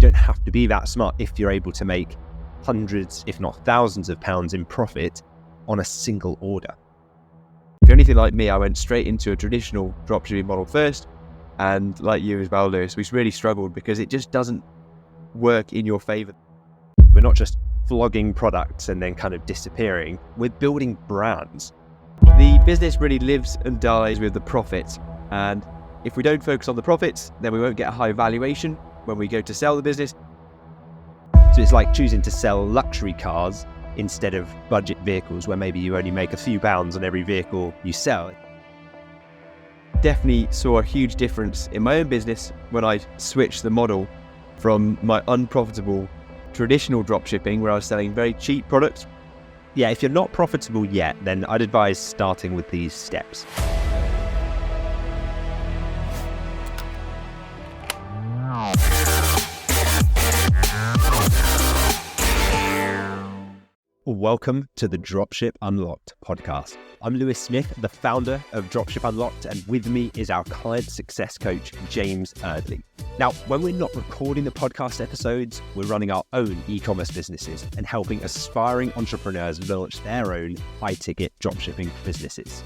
don't have to be that smart if you're able to make hundreds, if not thousands of pounds in profit on a single order. If you're anything like me, I went straight into a traditional dropshipping model first. And like you as well, Lewis, we really struggled because it just doesn't work in your favor. We're not just flogging products and then kind of disappearing. We're building brands. The business really lives and dies with the profits. And if we don't focus on the profits, then we won't get a high valuation when we go to sell the business. So it's like choosing to sell luxury cars instead of budget vehicles where maybe you only make a few pounds on every vehicle you sell. Definitely saw a huge difference in my own business when I switched the model from my unprofitable traditional dropshipping where I was selling very cheap products. Yeah, if you're not profitable yet, then I'd advise starting with these steps. Welcome to the Dropship Unlocked podcast. I'm Lewis Smith, the founder of Dropship Unlocked, and with me is our client success coach, James Eardley. Now, when we're not recording the podcast episodes, we're running our own e-commerce businesses and helping aspiring entrepreneurs launch their own high-ticket dropshipping businesses.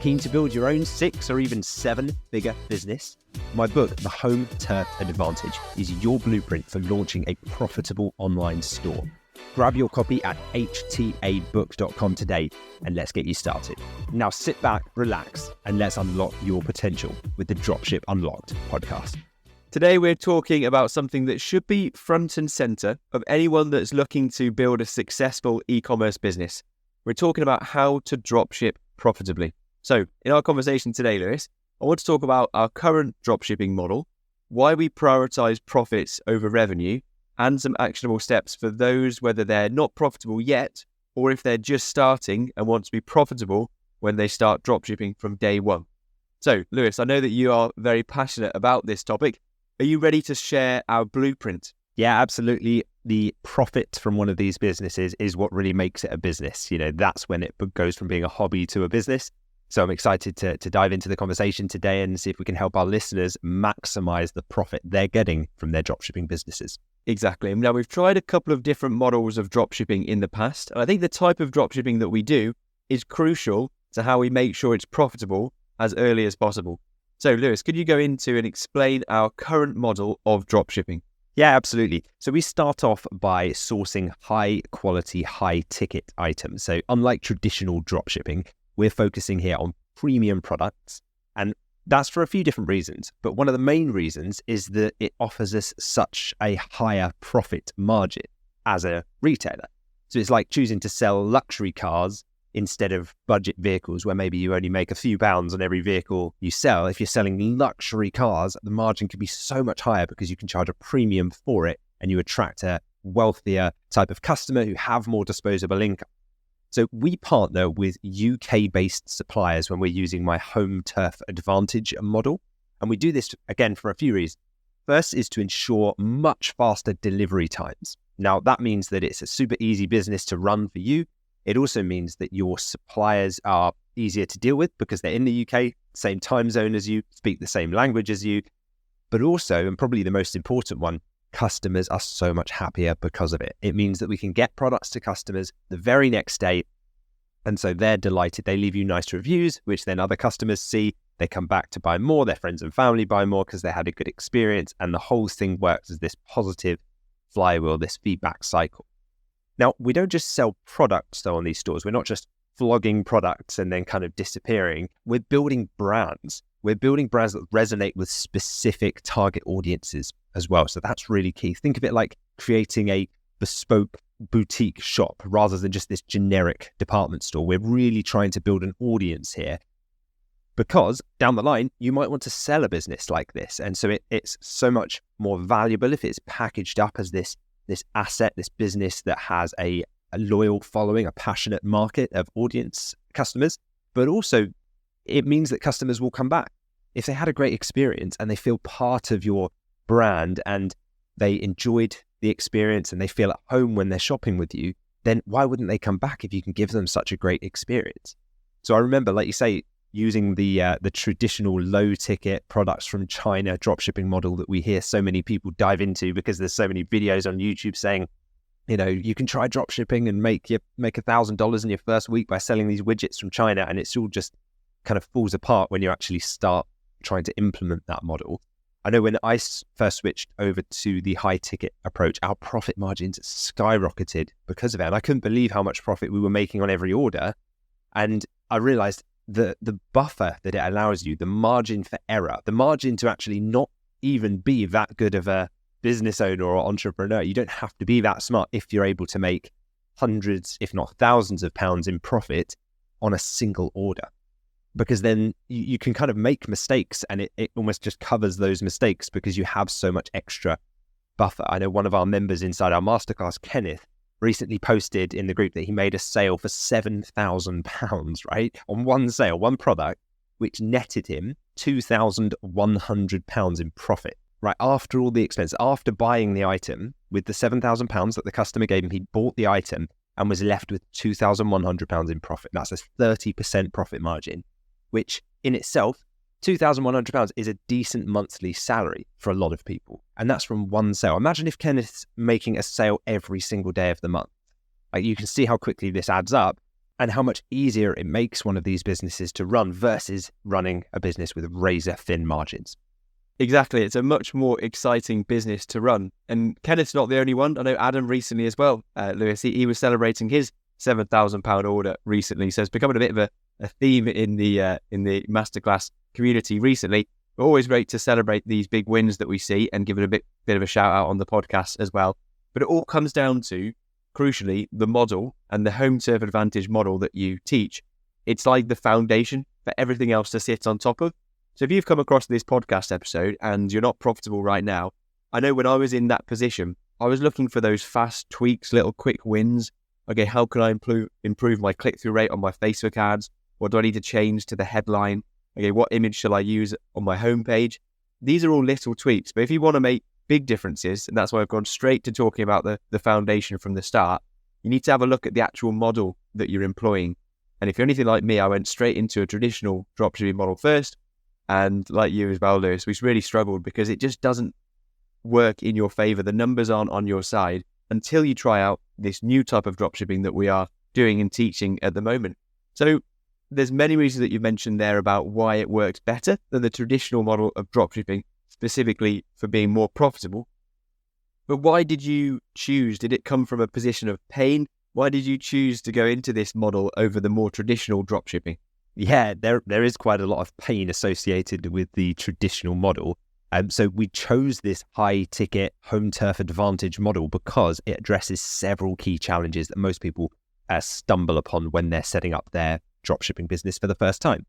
Keen to build your own 6 or even 7-figure business? My book, The Home Turf Advantage, is your blueprint for launching a profitable online store. Grab your copy at htabook.com today and let's get you started. Now sit back, relax, and let's unlock your potential with the Dropship Unlocked podcast. Today we're talking about something that should be front and center of anyone that's looking to build a successful e-commerce business. We're talking about how to dropship profitably. So in our conversation today, Lewis, I want to talk about our current dropshipping model, why we prioritize profits over revenue, and some actionable steps for those whether they're not profitable yet or if they're just starting and want to be profitable when they start dropshipping from day one. So, Lewis, I know that you are very passionate about this topic. Are you ready to share our blueprint? Yeah, absolutely. The profit from one of these businesses is what really makes it a business. You know, that's when it goes from being a hobby to a business. So I'm excited to dive into the conversation today and see if we can help our listeners maximize the profit they're getting from their dropshipping businesses. Exactly. Now, we've tried a couple of different models of dropshipping in the past, and I think the type of dropshipping that we do is crucial to how we make sure it's profitable as early as possible. So, Lewis, could you go into and explain our current model of dropshipping? Yeah, absolutely. So we start off by sourcing high quality, high ticket items. So unlike traditional dropshipping, we're focusing here on premium products, and that's for a few different reasons. But one of the main reasons is that it offers us such a higher profit margin as a retailer. So it's like choosing to sell luxury cars instead of budget vehicles where maybe you only make a few pounds on every vehicle you sell. If you're selling luxury cars, the margin can be so much higher because you can charge a premium for it and you attract a wealthier type of customer who have more disposable income. So we partner with UK-based suppliers when we're using my Home Turf Advantage model. And we do this, again, for a few reasons. First is to ensure much faster delivery times. Now, that means that it's a super easy business to run for you. It also means that your suppliers are easier to deal with because they're in the UK, same time zone as you, speak the same language as you. But also, and probably the most important one, customers are so much happier because of it. It means that we can get products to customers the very next day. And so they're delighted. They leave you nice reviews, which then other customers see. They come back to buy more. Their friends and family buy more because they had a good experience. And the whole thing works as this positive flywheel, this feedback cycle. Now, we don't just sell products though on these stores. We're not just flogging products and then kind of disappearing. We're building brands. We're building brands that resonate with specific target audiences as well. So that's really key. Think of it like creating a bespoke boutique shop rather than just this generic department store. We're really trying to build an audience here because down the line, you might want to sell a business like this. And so it's so much more valuable if it's packaged up as this asset, this business that has a loyal following, a passionate market of audience customers, but also it means that customers will come back. If they had a great experience and they feel part of your brand and they enjoyed the experience and they feel at home when they're shopping with you, then why wouldn't they come back if you can give them such a great experience? So I remember, like you say, using the traditional low ticket products from China dropshipping model that we hear so many people dive into because there's so many videos on YouTube saying, you can try dropshipping and make $1,000 in your first week by selling these widgets from China, and it's all just kind of falls apart when you actually start trying to implement that model. I know when I first switched over to the high ticket approach, our profit margins skyrocketed because of it, and I couldn't believe how much profit we were making on every order. And I realized the buffer that it allows you, the margin for error, the margin to actually not even be that good of a business owner or entrepreneur. You don't have to be that smart if you're able to make hundreds, if not thousands of pounds in profit on a single order, because then you can kind of make mistakes and it almost just covers those mistakes because you have so much extra buffer. I know one of our members inside our masterclass, Kenneth, recently posted in the group that he made a sale for £7,000, right? On one sale, one product, which netted him £2,100 in profit, right? After all the expense, after buying the item with the £7,000 that the customer gave him, he bought the item and was left with £2,100 in profit. That's a 30% profit margin, which in itself, £2,100 is a decent monthly salary for a lot of people. And that's from one sale. Imagine if Kenneth's making a sale every single day of the month. Like, you can see how quickly this adds up and how much easier it makes one of these businesses to run versus running a business with razor thin margins. Exactly. It's a much more exciting business to run. And Kenneth's not the only one. I know Adam recently as well, Lewis, he was celebrating his £7,000 order recently. So it's becoming a bit of a theme in the masterclass community recently. But always great to celebrate these big wins that we see and give it a bit of a shout out on the podcast as well. But it all comes down to, crucially, the model and the home turf advantage model that you teach. It's like the foundation for everything else to sit on top of. So if you've come across this podcast episode and you're not profitable right now, I know when I was in that position, I was looking for those fast tweaks, little quick wins. Okay, how can I improve my click-through rate on my Facebook ads? What do I need to change to the headline? Okay, what image shall I use on my homepage? These are all little tweaks, but if you want to make big differences, and that's why I've gone straight to talking about the foundation from the start, you need to have a look at the actual model that you're employing. And if you're anything like me, I went straight into a traditional dropshipping model first, and like you as well, Lewis, we really struggled because it just doesn't work in your favor. The numbers aren't on your side until you try out this new type of dropshipping that we are doing and teaching at the moment. So there's many reasons that you mentioned there about why it works better than the traditional model of dropshipping, specifically for being more profitable. But why did you choose? Did it come from a position of pain? Why did you choose to go into this model over the more traditional dropshipping? Yeah, there is quite a lot of pain associated with the traditional model. So we chose this high ticket home turf advantage model because it addresses several key challenges that most people stumble upon when they're setting up their dropshipping business for the first time.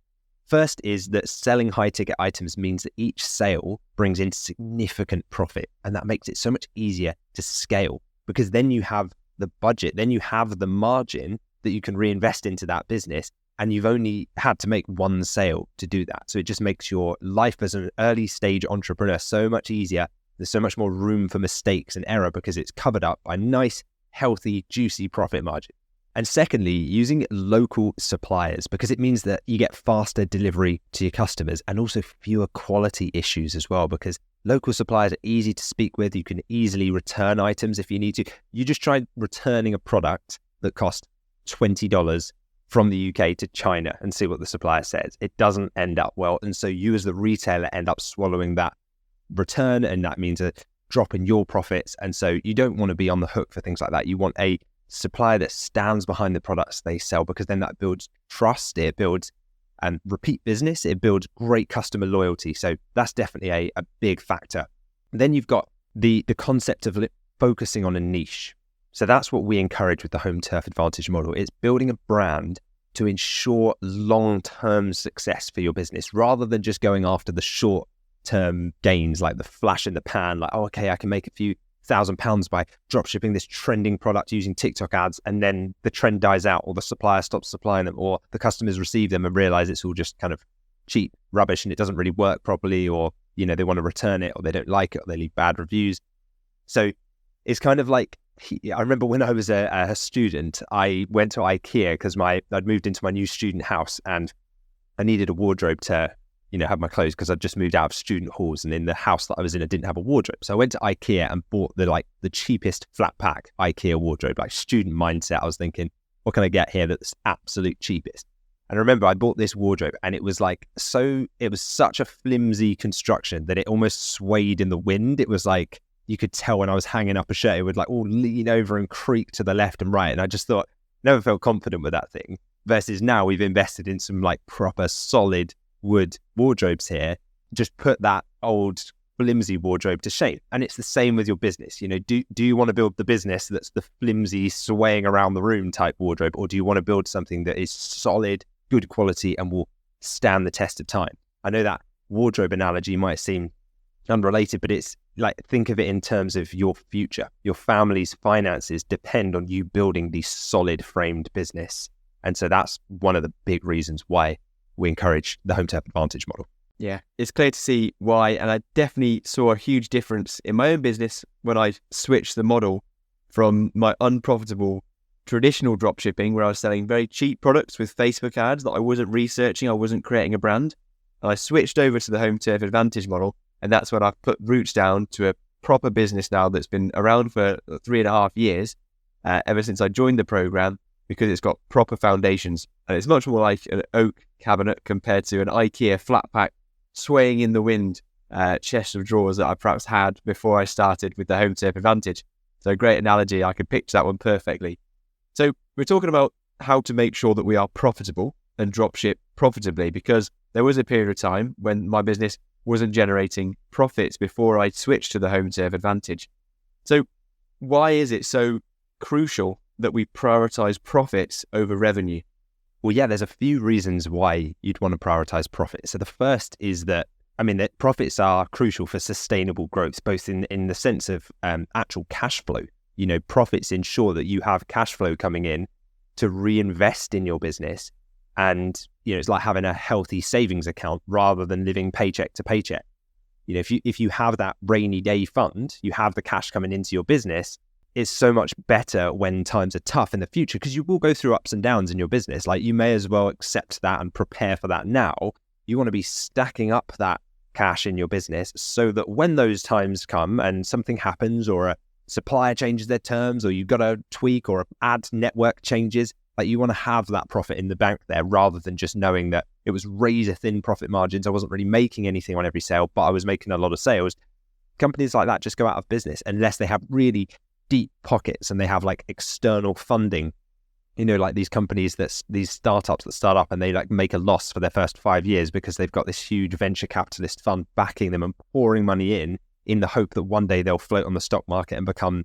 First is that selling high ticket items means that each sale brings in significant profit, and that makes it so much easier to scale because then you have the budget, then you have the margin that you can reinvest into that business, and you've only had to make one sale to do that. So it just makes your life as an early stage entrepreneur so much easier. There's so much more room for mistakes and error because it's covered up by nice, healthy, juicy profit margin. And secondly, using local suppliers, because it means that you get faster delivery to your customers and also fewer quality issues as well, because local suppliers are easy to speak with. You can easily return items if you need to. You just try returning a product that cost $20 from the UK to China and see what the supplier says. It doesn't end up well. And so you as the retailer end up swallowing that return, and that means a drop in your profits. And so you don't want to be on the hook for things like that. You want a supplier that stands behind the products they sell, because then that builds trust, it builds repeat business, it builds great customer loyalty. So that's definitely a big factor. Then you've got the concept of focusing on a niche. So that's what we encourage with the home turf advantage model. It's building a brand to ensure long-term success for your business, rather than just going after the short-term gains, like the flash in the pan, like, oh, okay, I can make a few £1,000 by dropshipping this trending product using TikTok ads, and then the trend dies out, or the supplier stops supplying them, or the customers receive them and realize it's all just kind of cheap rubbish and it doesn't really work properly, or they want to return it, or they don't like it, or they leave bad reviews. So it's kind of like, I remember when I was a student, I went to IKEA because I'd moved into my new student house, and I needed a wardrobe to, have my clothes because I'd just moved out of student halls, and in the house that I was in, I didn't have a wardrobe. So I went to IKEA and bought the cheapest flat pack IKEA wardrobe, like student mindset. I was thinking, what can I get here that's absolute cheapest? And I remember I bought this wardrobe, and it was such a flimsy construction that it almost swayed in the wind. It was like, you could tell when I was hanging up a shirt, it would like all lean over and creak to the left and right. And I just thought, never felt confident with that thing. Versus now we've invested in some like proper solid wood wardrobes here. Just put that old flimsy wardrobe to shame. And it's the same with your business. Do you want to build the business that's the flimsy swaying around the room type wardrobe, or do you want to build something that is solid, good quality, and will stand the test of time? I know that wardrobe analogy might seem unrelated, but it's like, think of it in terms of your future. Your family's finances depend on you building the solid framed business. And so that's one of the big reasons why we encourage the home turf advantage model. Yeah, it's clear to see why. And I definitely saw a huge difference in my own business when I switched the model from my unprofitable traditional dropshipping, where I was selling very cheap products with Facebook ads that I wasn't researching, I wasn't creating a brand. And I switched over to the home turf advantage model. And that's when I've put roots down to a proper business now that's been around for 3.5 years, ever since I joined the program, because it's got proper foundations. And it's much more like an oak cabinet compared to an IKEA flat pack swaying in the wind chest of drawers that I perhaps had before I started with the home turf advantage. So great analogy. I could picture that one perfectly. So we're talking about how to make sure that we are profitable and dropship profitably, because there was a period of time when my business wasn't generating profits before I switched to the home turf advantage. So why is it so crucial that we prioritize profits over revenue? Well, yeah, there's a few reasons why you'd want to prioritize profits. So the first is that profits are crucial for sustainable growth, both in the sense of actual cash flow. Profits ensure that you have cash flow coming in to reinvest in your business. And, it's like having a healthy savings account rather than living paycheck to paycheck. If you have that rainy day fund, you have the cash coming into your business, it's so much better when times are tough in the future, because you will go through ups and downs in your business. Like, you may as well accept that and prepare for that now. You want to be stacking up that cash in your business so that when those times come and something happens, or a supplier changes their terms, or you've got a tweak, or an ad network changes, like, you want to have that profit in the bank there, rather than just knowing that it was razor thin profit margins. I wasn't really making anything on every sale, but I was making a lot of sales. Companies like that just go out of business unless they have really deep pockets and they have like external funding. Like these companies, these startups that start up and they like make a loss for their first 5 years because they've got this huge venture capitalist fund backing them and pouring money in the hope that one day they'll float on the stock market and become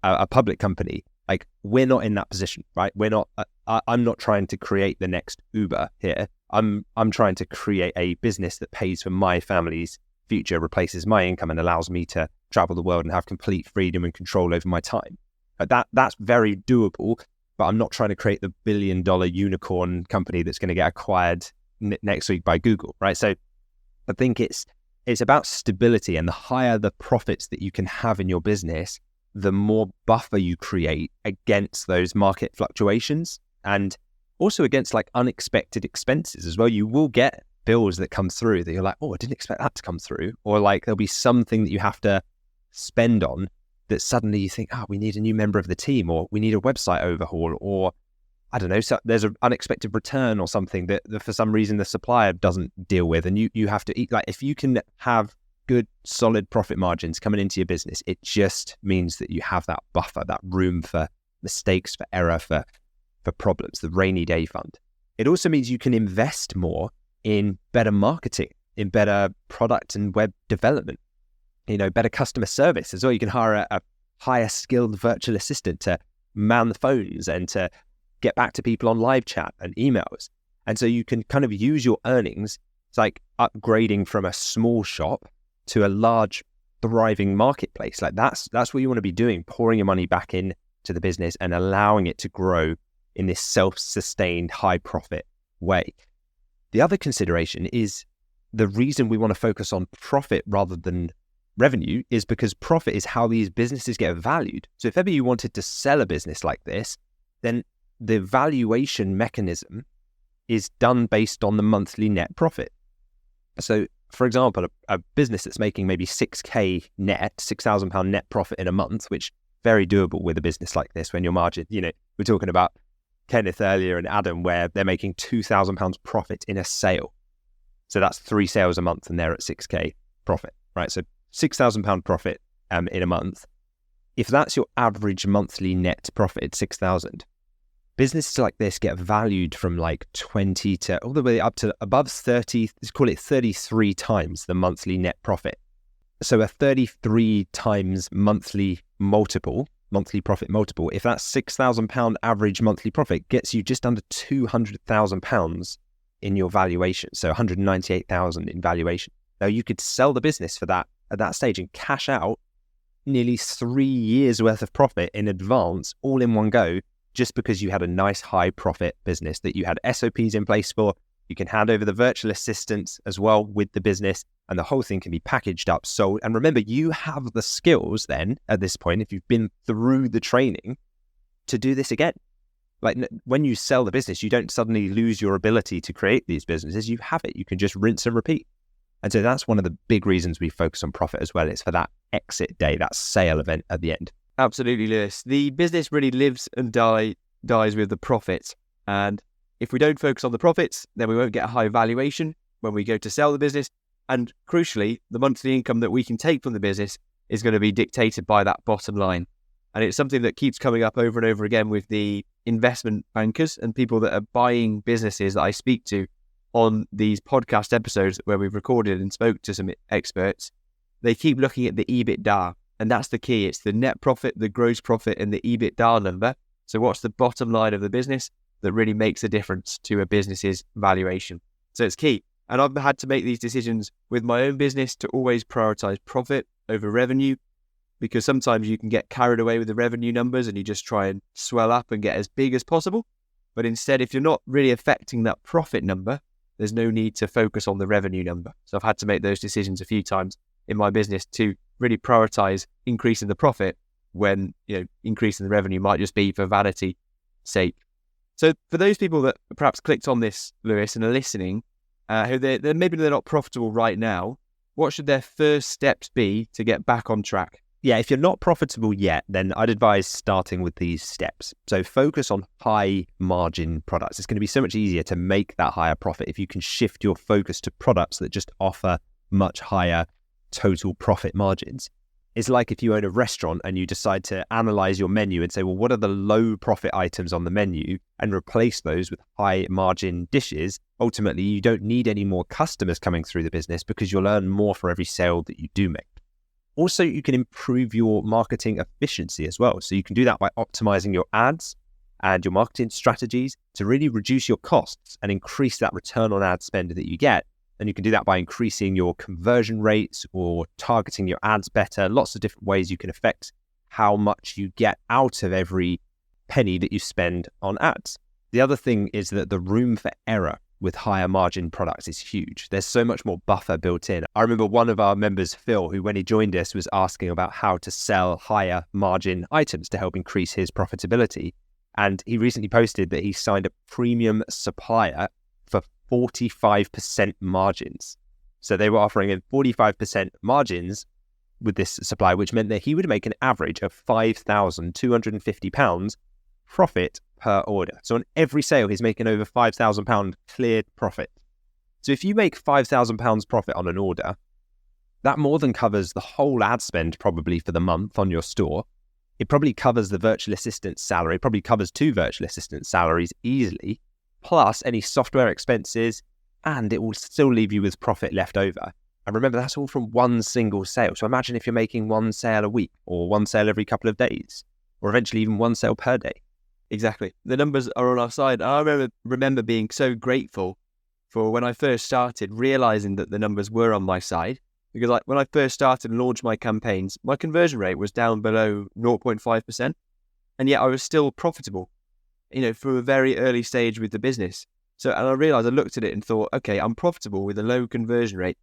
a public company. Like, we're not in that position, right? We're not. I'm not trying to create the next Uber here. I'm trying to create a business that pays for my family's future, replaces my income, and allows me to travel the world and have complete freedom and control over my time. That's very doable. But I'm not trying to create the $1 billion unicorn company that's going to get acquired next week by Google, right? So I think it's about stability, and the higher the profits that you can have in your business, the more buffer you create against those market fluctuations, and also against like unexpected expenses as well. You will get bills that come through that you're like, oh, I didn't expect that to come through. Or like there'll be something that you have to spend on that suddenly you think, we need a new member of the team, or we need a website overhaul, or I don't know, so there's an unexpected return or something that for some reason the supplier doesn't deal with, and you have to eat. Like, if you can have good, solid profit margins coming into your business, it just means that you have that buffer, that room for mistakes, for error, for problems, the rainy day fund. It also means you can invest more in better marketing, in better product and web development, better customer service as well. You can hire a higher skilled virtual assistant to man the phones and to get back to people on live chat and emails. And so you can kind of use your earnings. It's like upgrading from a small shop to a large, thriving marketplace. Like that's what you want to be doing, pouring your money back in to the business and allowing it to grow in this self-sustained, high profit way. The other consideration is the reason we want to focus on profit rather than revenue is because profit is how these businesses get valued. So if ever you wanted to sell a business like this, then the valuation mechanism is done based on the monthly net profit. So, for example, a business that's making maybe 6K net, £6,000 net profit in a month, which very doable with a business like this when your margin, we're talking about Kenneth earlier and Adam, where they're making £2,000 profit in a sale. So that's 3 sales a month and they're at 6K profit, right? So £6,000 profit in a month. If that's your average monthly net profit, 6,000, businesses like this get valued from like 20 to all the way up to above 30, let's call it 33 times the monthly net profit. So a 33 times monthly profit multiple, if that £6,000 average monthly profit gets you just under £200,000 in your valuation, so 198,000 in valuation. Now you could sell the business for that at that stage and cash out nearly 3 years worth of profit in advance, all in one go, just because you had a nice high profit business that you had SOPs in place for. You can hand over the virtual assistants as well with the business, and the whole thing can be packaged up, sold. And remember, you have the skills then at this point, if you've been through the training, to do this again. Like when you sell the business, you don't suddenly lose your ability to create these businesses. You have it. You can just rinse and repeat. And so that's one of the big reasons we focus on profit as well. It's for that exit day, that sale event at the end. Absolutely, Lewis. The business really lives and dies with the profits. And if we don't focus on the profits, then we won't get a high valuation when we go to sell the business. And crucially, the monthly income that we can take from the business is going to be dictated by that bottom line. And it's something that keeps coming up over and over again with the investment bankers and people that are buying businesses that I speak to on these podcast episodes where we've recorded and spoke to some experts. They keep looking at the EBITDA, and that's the key. It's the net profit, the gross profit, and the EBITDA number. So what's the bottom line of the business that really makes a difference to a business's valuation? So it's key. And I've had to make these decisions with my own business to always prioritize profit over revenue, because sometimes you can get carried away with the revenue numbers and you just try and swell up and get as big as possible. But instead, if you're not really affecting that profit number, there's no need to focus on the revenue number. So I've had to make those decisions a few times in my business to really prioritize increasing the profit when, increasing the revenue might just be for vanity sake. So for those people that perhaps clicked on this, Lewis, and are listening, who they're maybe they're not profitable right now, what should their first steps be to get back on track? Yeah, if you're not profitable yet, then I'd advise starting with these steps. So focus on high margin products. It's going to be so much easier to make that higher profit if you can shift your focus to products that just offer much higher total profit margins. It's like if you own a restaurant and you decide to analyze your menu and say, well, what are the low profit items on the menu, and replace those with high margin dishes. Ultimately, you don't need any more customers coming through the business because you'll earn more for every sale that you do make. Also, you can improve your marketing efficiency as well. So you can do that by optimizing your ads and your marketing strategies to really reduce your costs and increase that return on ad spend that you get. And you can do that by increasing your conversion rates or targeting your ads better. Lots of different ways you can affect how much you get out of every penny that you spend on ads. The other thing is that the room for error with higher margin products is huge. There's so much more buffer built in. I remember one of our members, Phil, who when he joined us was asking about how to sell higher margin items to help increase his profitability. And he recently posted that he signed a premium supplier for 45% margins. So they were offering him 45% margins with this supply, which meant that he would make an average of £5,250 profit per order. So on every sale, he's making over £5,000 cleared profit. So if you make £5,000 profit on an order, that more than covers the whole ad spend probably for the month on your store. It probably covers the virtual assistant salary, probably covers 2 virtual assistant salaries easily, plus any software expenses, and it will still leave you with profit left over. And remember, that's all from one single sale. So imagine if you're making 1 sale a week or 1 sale every couple of days, or eventually even 1 sale per day. Exactly. The numbers are on our side. I remember being so grateful for when I first started, realizing that the numbers were on my side. Because when I first started and launched my campaigns, my conversion rate was down below 0.5%. And yet I was still profitable, from a very early stage with the business. And I realized, I looked at it and thought, okay, I'm profitable with a low conversion rate.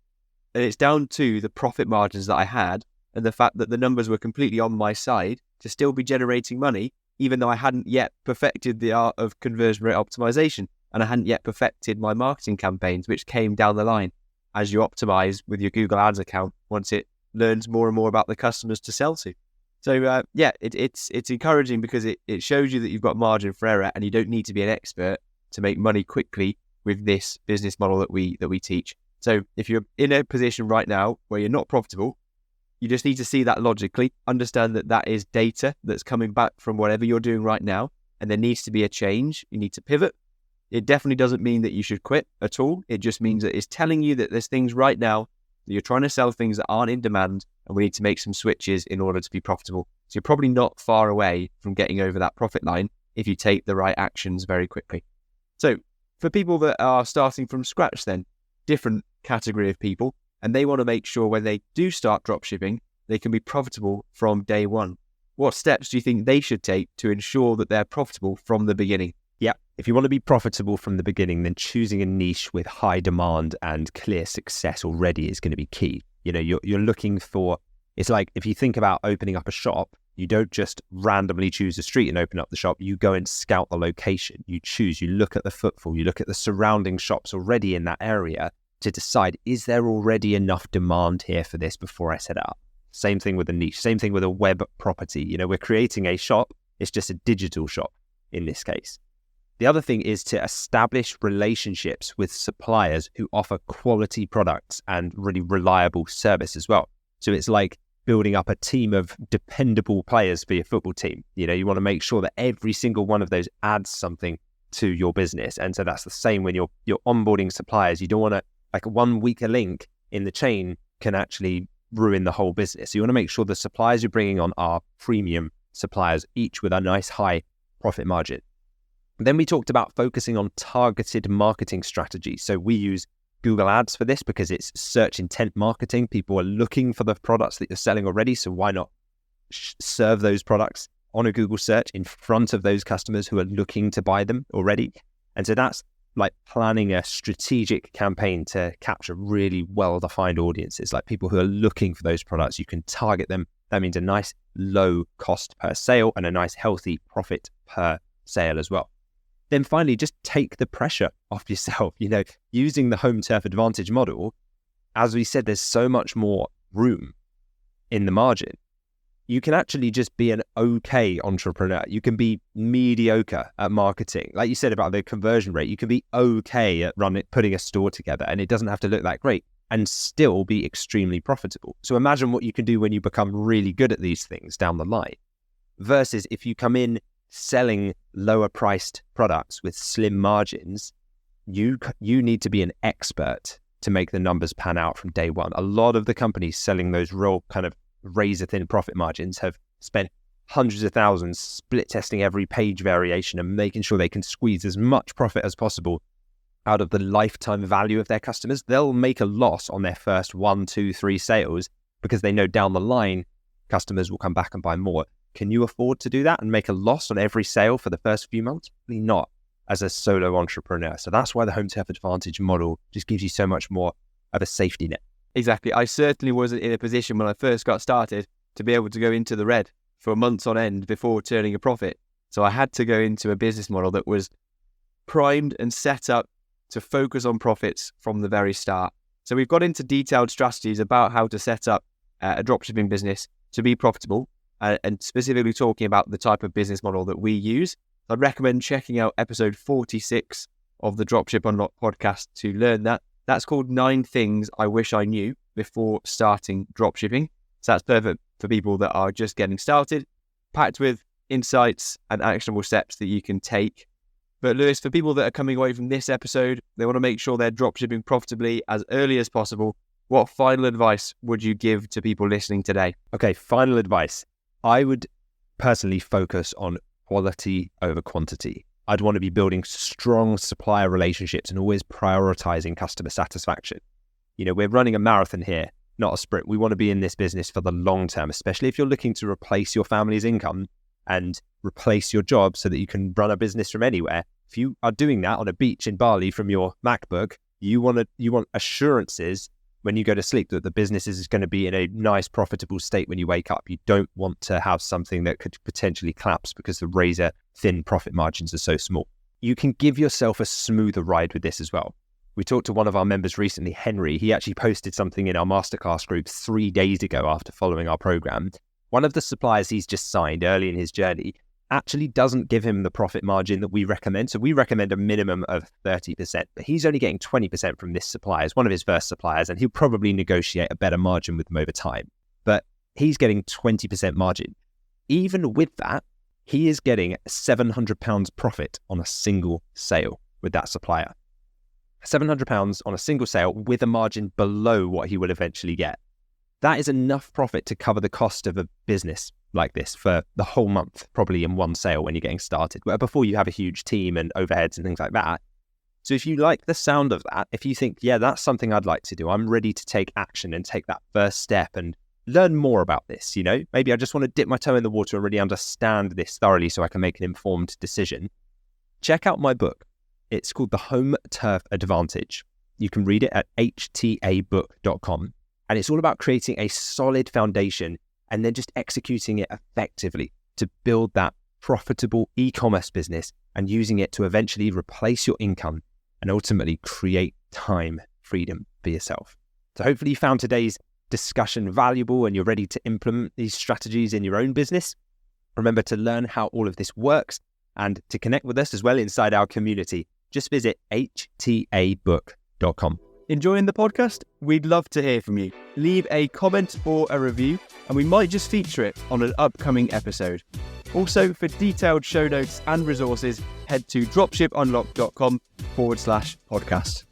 And it's down to the profit margins that I had and the fact that the numbers were completely on my side to still be generating money, even though I hadn't yet perfected the art of conversion rate optimization. and I hadn't yet perfected my marketing campaigns, which came down the line as you optimize with your Google Ads account once it learns more and more about the customers to sell to. So it's encouraging because it shows you that you've got margin for error and you don't need to be an expert to make money quickly with this business model that we teach. So if you're in a position right now where you're not profitable, you just need to see that logically, understand that that is data that's coming back from whatever you're doing right now, and there needs to be a change. You need to pivot. It definitely doesn't mean that you should quit at all. It just means that it's telling you that there's things right now that you're trying to sell things that aren't in demand, and we need to make some switches in order to be profitable. So you're probably not far away from getting over that profit line if you take the right actions very quickly. So for people that are starting from scratch then, different category of people, and they want to make sure when they do start dropshipping, they can be profitable from day one. What steps do you think they should take to ensure that they're profitable from the beginning? Yeah, if you want to be profitable from the beginning, then choosing a niche with high demand and clear success already is going to be key. You know, you're looking for, it's like if you think about opening up a shop, you don't just randomly choose a street and open up the shop. You go and scout the location. You choose, you look at the footfall, you look at the surrounding shops already in that area to decide, is there already enough demand here for this before I set it up? Same thing with a niche, same thing with a web property. You know, we're creating a shop. It's just a digital shop in this case. The other thing is to establish relationships with suppliers who offer quality products and really reliable service as well. So it's like building up a team of dependable players for your football team. You know, you want to make sure that every single one of those adds something to your business. And so that's the same when you're onboarding suppliers. You don't want to, like, one weaker link in the chain can actually ruin the whole business. So you want to make sure the suppliers you're bringing on are premium suppliers, each with a nice high profit margin. Then we talked about focusing on targeted marketing strategies. So we use Google Ads for this because it's search intent marketing. People are looking for the products that you're selling already. So why not serve those products on a Google search in front of those customers who are looking to buy them already? And so that's like planning a strategic campaign to capture really well-defined audiences, like people who are looking for those products. You can target them. That means a nice low cost per sale and a nice healthy profit per sale as well. Then finally, just take the pressure off yourself. You know, using the home turf advantage model, as we said, there's so much more room in the margin. You can actually just be an okay entrepreneur. You can be mediocre at marketing. Like you said about the conversion rate, you can be okay at putting a store together, and it doesn't have to look that great and still be extremely profitable. So imagine what you can do when you become really good at these things down the line, versus if you come in selling lower priced products with slim margins, you need to be an expert to make the numbers pan out from day one. A lot of the companies selling those real kind of razor thin profit margins have spent hundreds of thousands split testing every page variation and making sure they can squeeze as much profit as possible out of the lifetime value of their customers. They'll make a loss on their first 1, 2, 3 sales because they know down the line customers will come back and buy more. Can you afford to do that and make a loss on every sale for the first few months? Probably not as a solo entrepreneur. So that's why the home turf advantage model just gives you so much more of a safety net. Exactly. I certainly wasn't in a position when I first got started to be able to go into the red for months on end before turning a profit. So I had to go into a business model that was primed and set up to focus on profits from the very start. So we've got into detailed strategies about how to set up a dropshipping business to be profitable, and specifically talking about the type of business model that we use. I'd recommend checking out episode 46 of the Dropship Unlocked podcast to learn that. That's called 9 Things I Wish I Knew Before Starting Dropshipping. So that's perfect for people that are just getting started, packed with insights and actionable steps that you can take. But Lewis, for people that are coming away from this episode, they want to make sure they're dropshipping profitably as early as possible. What final advice would you give to people listening today? Okay, final advice. I would personally focus on quality over quantity. I'd want to be building strong supplier relationships and always prioritizing customer satisfaction. You know, we're running a marathon here, not a sprint. We want to be in this business for the long term, especially if you're looking to replace your family's income and replace your job so that you can run a business from anywhere. If you are doing that on a beach in Bali from your MacBook, you want assurances when you go to sleep that the business is going to be in a nice, profitable state when you wake up. You don't want to have something that could potentially collapse because the razor thin profit margins are so small. you can give yourself a smoother ride with this as well. We talked to one of our members recently, Henry. He actually posted something in our masterclass group 3 days ago after following our program. One of the suppliers he's just signed early in his journey actually doesn't give him the profit margin that we recommend. So we recommend a minimum of 30%, but he's only getting 20% from this supplier as one of his first suppliers, and he'll probably negotiate a better margin with them over time. But he's getting 20% margin. Even with that, he is getting £700 profit on a single sale with that supplier. £700 on a single sale with a margin below what he will eventually get. That is enough profit to cover the cost of a business like this for the whole month, probably in one sale when you're getting started, before you have a huge team and overheads and things like that. So if you like the sound of that, if you think, yeah, that's something I'd like to do, I'm ready to take action and take that first step and learn more about this, maybe I just want to dip my toe in the water and really understand this thoroughly so I can make an informed decision. Check out my book. It's called The Home Turf Advantage. You can read it at htabook.com. And it's all about creating a solid foundation and then just executing it effectively to build that profitable e-commerce business and using it to eventually replace your income and ultimately create time freedom for yourself. So hopefully you found today's discussion valuable and you're ready to implement these strategies in your own business. Remember to learn how all of this works and to connect with us as well inside our community. Just visit htabook.com. Enjoying the podcast? We'd love to hear from you. Leave a comment or a review, and we might just feature it on an upcoming episode. Also, for detailed show notes and resources, head to dropshipunlock.com/podcast.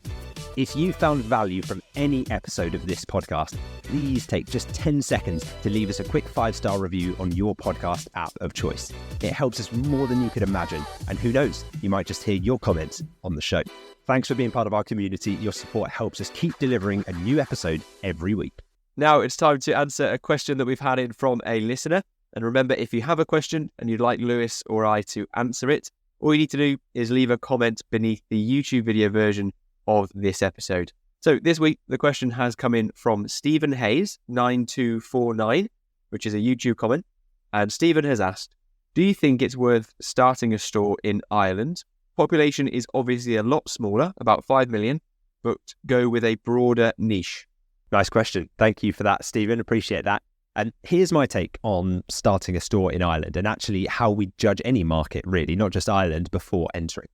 If you found value from any episode of this podcast, please take just 10 seconds to leave us a quick 5-star review on your podcast app of choice. It helps us more than you could imagine, and who knows, you might just hear your comments on the show. Thanks for being part of our community. Your support helps us keep delivering a new episode every week. Now it's time to answer a question that we've had in from a listener. And remember, if you have a question and you'd like Lewis or I to answer it, all you need to do is leave a comment beneath the YouTube video version of this episode. So this week, the question has come in from Stephen Hayes, 9249, which is a YouTube comment. And Stephen has asked, do you think it's worth starting a store in Ireland? Population is obviously a lot smaller, about 5 million, but go with a broader niche. Nice question. Thank you for that, Stephen. Appreciate that. And here's my take on starting a store in Ireland and actually how we judge any market, really, not just Ireland, before entering.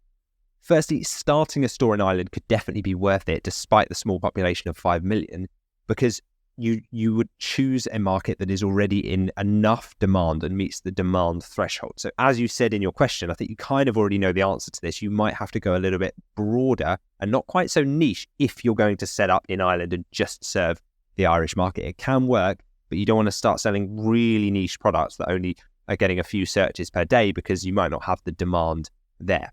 Firstly, starting a store in Ireland could definitely be worth it despite the small population of 5 million, because you would choose a market that is already in enough demand and meets the demand threshold. So as you said in your question, I think you kind of already know the answer to this. You might have to go a little bit broader and not quite so niche if you're going to set up in Ireland and just serve the Irish market. It can work, but you don't want to start selling really niche products that only are getting a few searches per day because you might not have the demand there.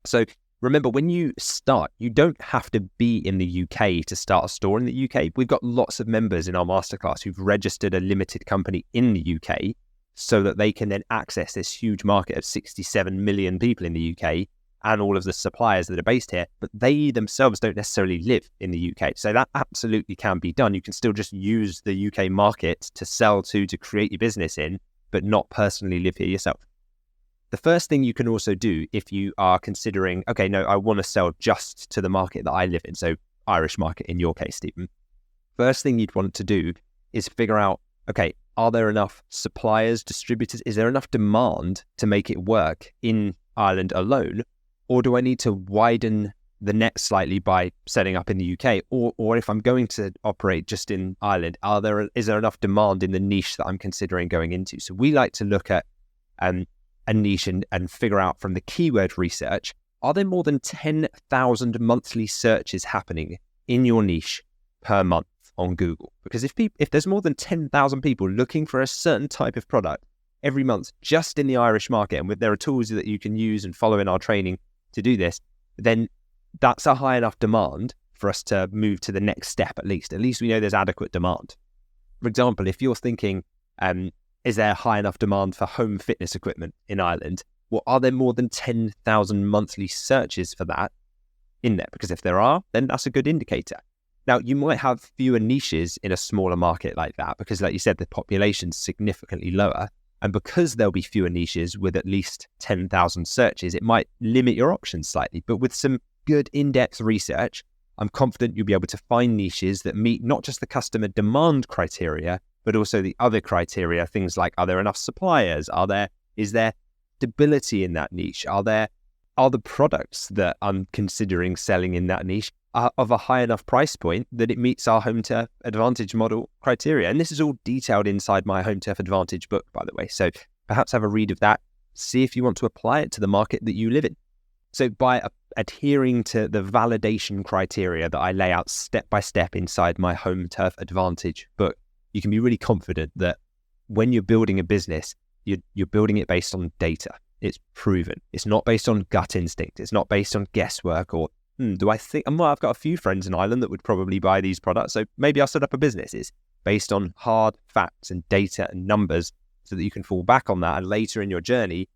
So remember, when you start, you don't have to be in the UK to start a store in the UK. We've got lots of members in our masterclass who've registered a limited company in the UK so that they can then access this huge market of 67 million people in the UK and all of the suppliers that are based here, but they themselves don't necessarily live in the UK. So that absolutely can be done. You can still just use the UK market to sell to create your business in, but not personally live here yourself. The first thing you can also do if you are considering, okay, no, I want to sell just to the market that I live in, so Irish market in your case, Stephen. First thing you'd want to do is figure out, okay, are there enough suppliers, distributors? Is there enough demand to make it work in Ireland alone? Or do I need to widen the net slightly by setting up in the UK? Or if I'm going to operate just in Ireland, is there enough demand in the niche that I'm considering going into? So we like to look at a niche and figure out from the keyword research, are there more than 10,000 monthly searches happening in your niche per month on Google? Because if there's more than 10,000 people looking for a certain type of product every month just in the Irish market, and there are tools that you can use and follow in our training to do this, then that's a high enough demand for us to move to the next step at least. At least we know there's adequate demand. For example, if you're thinking, is there high enough demand for home fitness equipment in Ireland? Well, are there more than 10,000 monthly searches for that in there? Because if there are, then that's a good indicator. Now, you might have fewer niches in a smaller market like that because, like you said, the population's significantly lower. And because there'll be fewer niches with at least 10,000 searches, it might limit your options slightly. But with some good in-depth research, I'm confident you'll be able to find niches that meet not just the customer demand criteria, but also the other criteria, things like, are there enough suppliers? Is there stability in that niche? Are the products that I'm considering selling in that niche are of a high enough price point that it meets our home turf advantage model criteria? And this is all detailed inside my home turf advantage book, by the way. So perhaps have a read of that. See if you want to apply it to the market that you live in. So by adhering to the validation criteria that I lay out step by step inside my home turf advantage book, you can be really confident that when you're building a business, you're building it based on data. It's proven. It's not based on gut instinct. It's not based on guesswork or, do I think, well, I've got a few friends in Ireland that would probably buy these products, so maybe I'll set up a business. It's based on hard facts and data and numbers so that you can fall back on that. And later in your journey,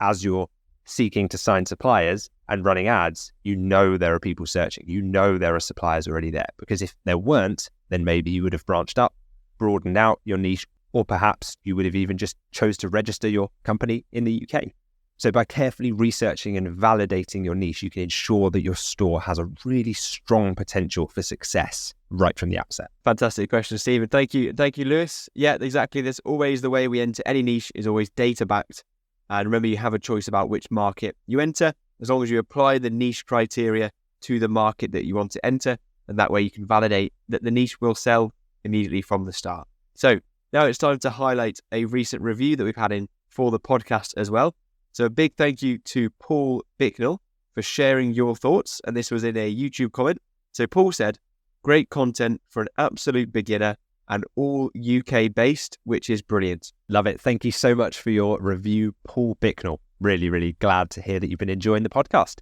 as you're seeking to sign suppliers and running ads, you know there are people searching. You know there are suppliers already there. Because if there weren't, then maybe you would have branched up, broadened out your niche, or perhaps you would have even just chose to register your company in the UK. So by carefully researching and validating your niche, you can ensure that your store has a really strong potential for success right from the outset. Fantastic question, Stephen. Thank you, Lewis. Yeah, exactly. That's always the way we enter any niche, is always data-backed. And remember, you have a choice about which market you enter, as long as you apply the niche criteria to the market that you want to enter. And that way you can validate that the niche will sell immediately from the start. So now it's time to highlight a recent review that we've had in for the podcast as well. So a big thank you to Paul Bicknell for sharing your thoughts. And this was in a YouTube comment. So Paul said, great content for an absolute beginner and all UK based, which is brilliant. Love it. Thank you so much for your review, Paul Bicknell. Really, really glad to hear that you've been enjoying the podcast.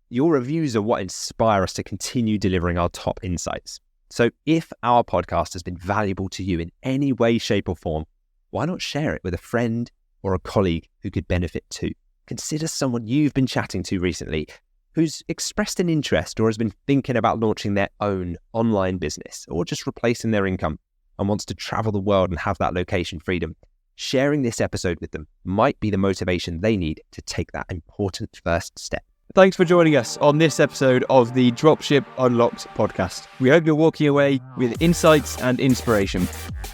Your reviews are what inspire us to continue delivering our top insights. So if our podcast has been valuable to you in any way, shape or form, why not share it with a friend or a colleague who could benefit too? Consider someone you've been chatting to recently who's expressed an interest or has been thinking about launching their own online business or just replacing their income and wants to travel the world and have that location freedom. Sharing this episode with them might be the motivation they need to take that important first step. Thanks for joining us on this episode of the Dropship Unlocked podcast. We hope you're walking away with insights and inspiration.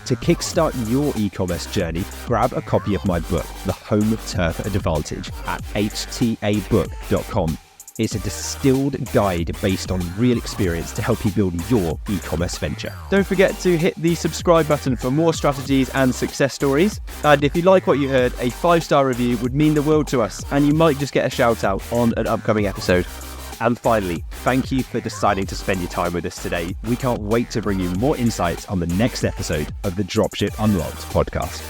To kickstart your e-commerce journey, grab a copy of my book, The Home Turf Advantage, at htabook.com. It's a distilled guide based on real experience to help you build your e-commerce venture. Don't forget to hit the subscribe button for more strategies and success stories. And if you like what you heard, a 5-star review would mean the world to us, and you might just get a shout out on an upcoming episode. And finally, thank you for deciding to spend your time with us today. We can't wait to bring you more insights on the next episode of the Dropship Unlocked podcast.